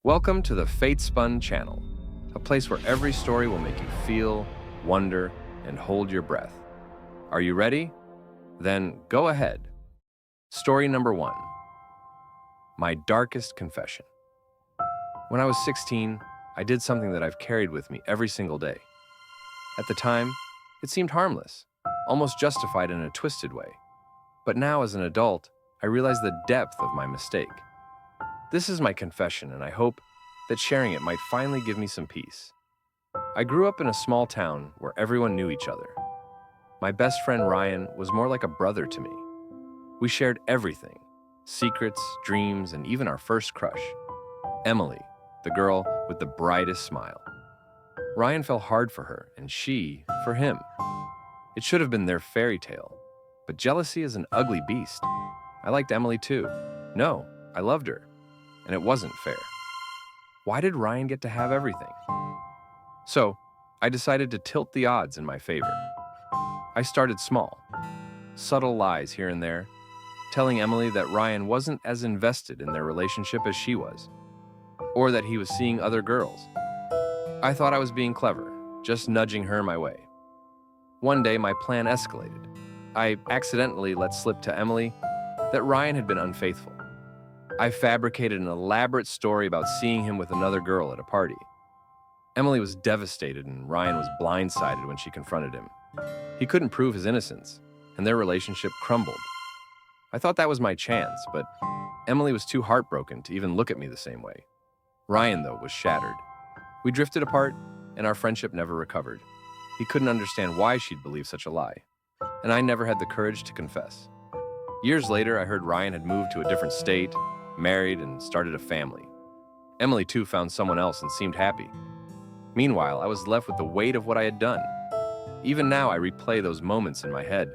Welcome to the Fate Spun channel, a place where every story will make you feel, wonder, and hold your breath. Are you ready? Then go ahead. Story number 1. My darkest confession. When I was 16, I did something that I've carried with me every single day. At the time, it seemed harmless, almost justified in a twisted way. But now as an adult, I realize the depth of my mistake. This is my confession, and I hope that sharing it might finally give me some peace. I grew up in a small town where everyone knew each other. My best friend Ryan was more like a brother to me. We shared everything: secrets, dreams, and even our first crush, Emily, the girl with the brightest smile. Ryan fell hard for her, and she for him. It should have been their fairy tale, but jealousy is an ugly beast. I liked Emily too. No, I loved her. And it wasn't fair. Why did Ryan get to have everything? So, I decided to tilt the odds in my favor. I started small, subtle lies here and there, telling Emily that Ryan wasn't as invested in their relationship as she was, or that he was seeing other girls. I thought I was being clever, just nudging her my way. One day, my plan escalated. I accidentally let slip to Emily that Ryan had been unfaithful. I fabricated an elaborate story about seeing him with another girl at a party. Emily was devastated, and Ryan was blindsided when she confronted him. He couldn't prove his innocence, and their relationship crumbled. I thought that was my chance, but Emily was too heartbroken to even look at me the same way. Ryan, though, was shattered. We drifted apart, and our friendship never recovered. He couldn't understand why she'd believe such a lie, and I never had the courage to confess. Years later, I heard Ryan had moved to a different state, married, and started a family. Emily, too, found someone else and seemed happy. Meanwhile, I was left with the weight of what I had done. Even now, I replay those moments in my head,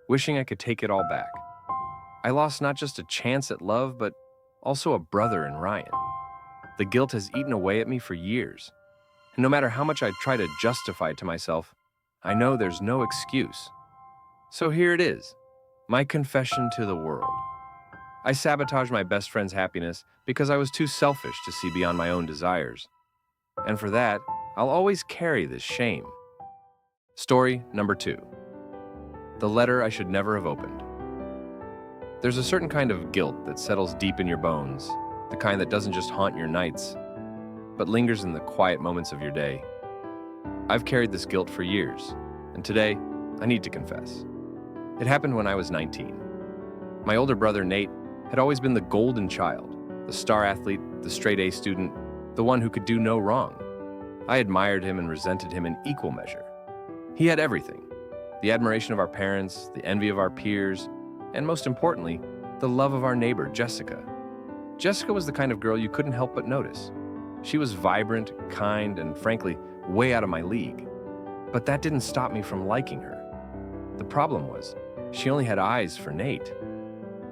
wishing I could take it all back. I lost not just a chance at love, but also a brother in Ryan. The guilt has eaten away at me for years, and no matter how much I try to justify it to myself, I know there's no excuse. So here it is, my confession to the world. I sabotaged my best friend's happiness because I was too selfish to see beyond my own desires. And for that, I'll always carry this shame. Story number 2. The letter I should never have opened. There's a certain kind of guilt that settles deep in your bones, the kind that doesn't just haunt your nights, but lingers in the quiet moments of your day. I've carried this guilt for years, and today, I need to confess. It happened when I was 19. My older brother, Nate, had always been the golden child, the star athlete, the straight-A student, the one who could do no wrong. I admired him and resented him in equal measure. He had everything: the admiration of our parents, the envy of our peers, and most importantly, the love of our neighbor, Jessica. Jessica was the kind of girl you couldn't help but notice. She was vibrant, kind, and frankly, way out of my league. But that didn't stop me from liking her. The problem was, she only had eyes for Nate.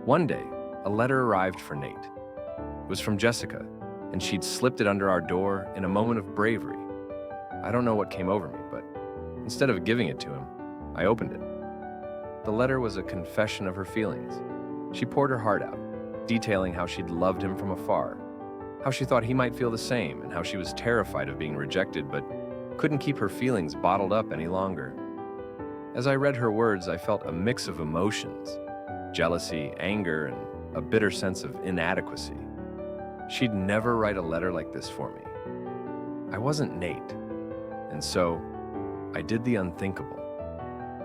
One day, a letter arrived for Nate. It was from Jessica, and she'd slipped it under our door in a moment of bravery. I don't know what came over me, but instead of giving it to him, I opened it. The letter was a confession of her feelings. She poured her heart out, detailing how she'd loved him from afar, how she thought he might feel the same, and how she was terrified of being rejected but couldn't keep her feelings bottled up any longer. As I read her words, I felt a mix of emotions: jealousy, anger, and a bitter sense of inadequacy. She'd never write a letter like this for me. I wasn't Nate, and so I did the unthinkable.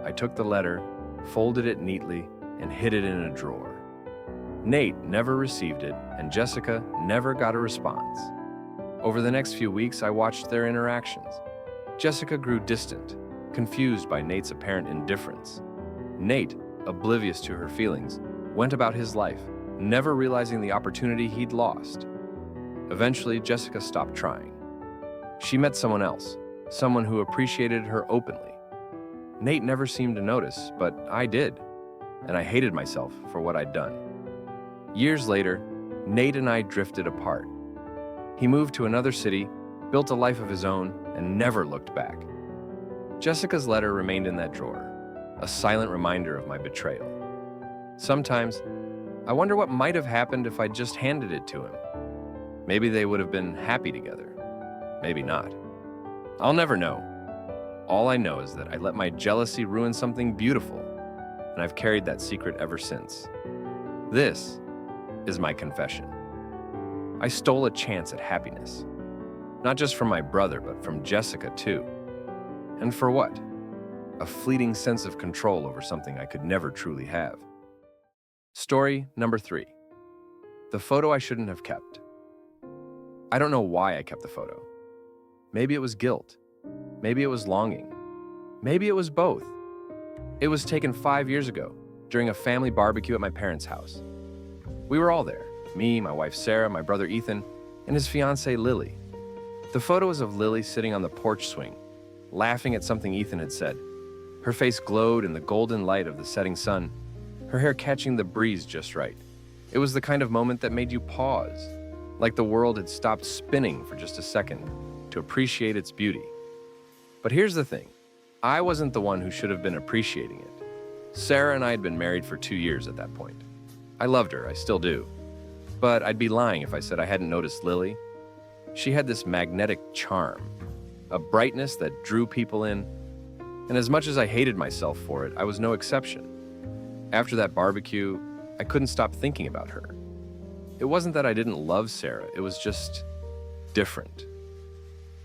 I took the letter, folded it neatly, and hid it in a drawer. Nate never received it, and Jessica never got a response. Over the next few weeks, I watched their interactions. Jessica grew distant, confused by Nate's apparent indifference. Nate, oblivious to her feelings, went about his life, never realizing the opportunity he'd lost. Eventually, Jessica stopped trying. She met someone else, someone who appreciated her openly. Nate never seemed to notice, but I did, and I hated myself for what I'd done. Years later, Nate and I drifted apart. He moved to another city, built a life of his own, and never looked back. Jessica's letter remained in that drawer, a silent reminder of my betrayal. Sometimes, I wonder what might have happened if I just handed it to him. Maybe they would have been happy together. Maybe not. I'll never know. All I know is that I let my jealousy ruin something beautiful, and I've carried that secret ever since. This is my confession. I stole a chance at happiness. Not just from my brother, but from Jessica too. And for what? A fleeting sense of control over something I could never truly have. Story number 3. The photo I shouldn't have kept. I don't know why I kept the photo. Maybe it was guilt. Maybe it was longing. Maybe it was both. It was taken 5 years ago during a family barbecue at my parents' house. We were all there, me, my wife Sarah, my brother Ethan, and his fiancée Lily. The photo is of Lily sitting on the porch swing, laughing at something Ethan had said. Her face glowed in the golden light of the setting sun, her hair catching the breeze just right. It was the kind of moment that made you pause, like the world had stopped spinning for just a second to appreciate its beauty. But here's the thing. I wasn't the one who should have been appreciating it. Sarah and I had been married for 2 years at that point. I loved her, I still do. But I'd be lying if I said I hadn't noticed Lily. She had this magnetic charm, a brightness that drew people in, and as much as I hated myself for it, I was no exception. After that barbecue, I couldn't stop thinking about her. It wasn't that I didn't love Sarah, it was just different.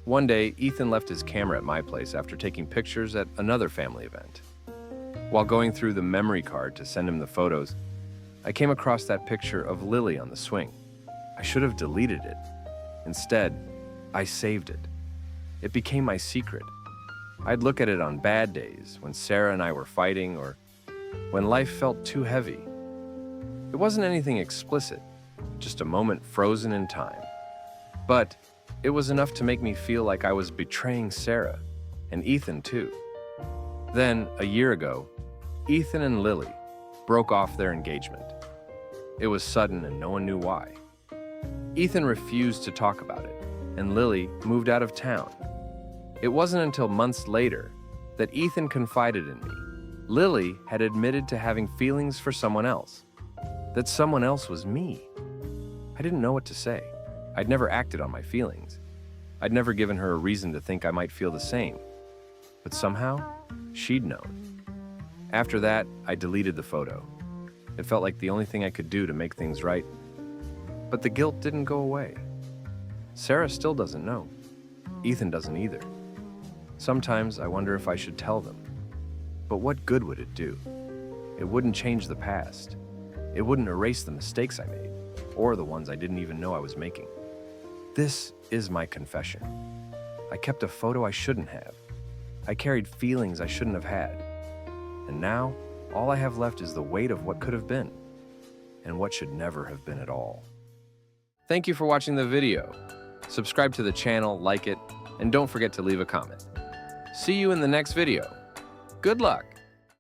One day, Ethan left his camera at my place after taking pictures at another family event. While going through the memory card to send him the photos, I came across that picture of Lily on the swing. I should have deleted it. Instead, I saved it. It became my secret. I'd look at it on bad days, when Sarah and I were fighting, or when life felt too heavy. It wasn't anything explicit, just a moment frozen in time. But it was enough to make me feel like I was betraying Sarah, and Ethan too. Then, a year ago, Ethan and Lily broke off their engagement. It was sudden and no one knew why. Ethan refused to talk about it, and Lily moved out of town. It wasn't until months later that Ethan confided in me. Lily had admitted to having feelings for someone else. That someone else was me. I didn't know what to say. I'd never acted on my feelings. I'd never given her a reason to think I might feel the same. But somehow, she'd known. After that, I deleted the photo. It felt like the only thing I could do to make things right. But the guilt didn't go away. Sarah still doesn't know. Ethan doesn't either. Sometimes I wonder if I should tell them. But what good would it do? It wouldn't change the past. It wouldn't erase the mistakes I made, or the ones I didn't even know I was making. This is my confession. I kept a photo I shouldn't have. I carried feelings I shouldn't have had. And now, all I have left is the weight of what could have been, and what should never have been at all. Thank you for watching the video. Subscribe to the channel, like it, and don't forget to leave a comment. See you in the next video. Good luck!